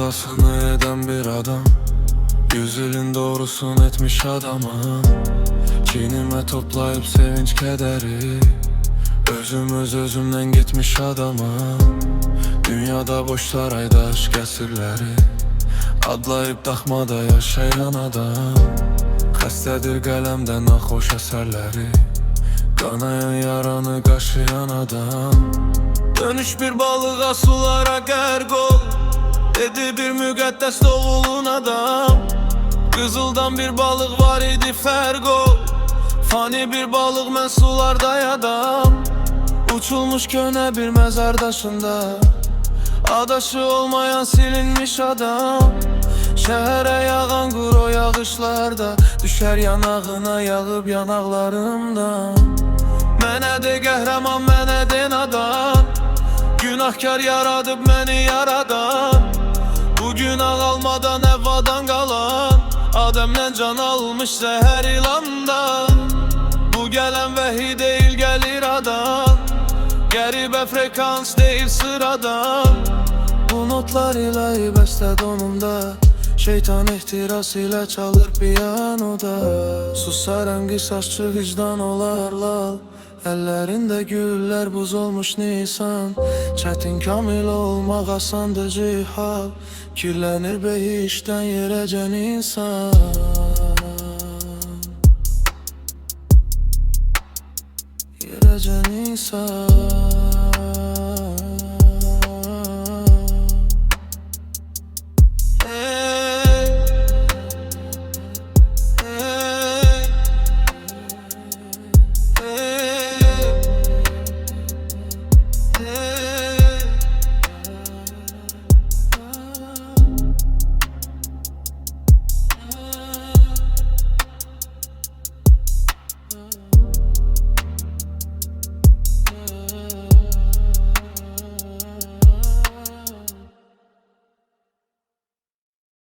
hatasını eden bir adam, 100 yılın doğrusunu etmiş adamım. Çiğnime toplayıp sevinç kederi, özümden gitmiş adamım. Dünyada boş sarayda aşk əsirləri, adlayıb daxmada yaşayan adam. Xəstədir qələmdən naxoş əsərləri, qanayan yaranı qaşıyan adam. Dönüş bir balığa sulara qərq ol, dedi bir müqəddəs doğulun adam. Qızıldan bir balıq var idi fərq ol, fani bir balıq mən sularda yadam. Uçulmuş köhnə bir məzar daşında, adaşı olmayan silinmiş adam. Şəhərə yağan quru yağışlarda, düşər yanağına yağıb yanaqlarımdan. Mənə de qəhrəman, mənə de nadan, günahkar yaradıb məni yaradan. Bu günah almadan əvvadan qalan, Adəmdən can almış zəhər ilanda. Bu gələn vəhi deyil gəlir adan, qəribə frekans deyil sıradan. Bu notlar ilə bəstə donumda, şeytan ehtiras ilə çalır piyanoda. Susaran qisasçı vicdan olar lal, əllərində güllər buz olmuş nisan. Çətin kamil olmaq asandır cihal, kirlənir behişdən yerəcən insan. Yerəcən insan.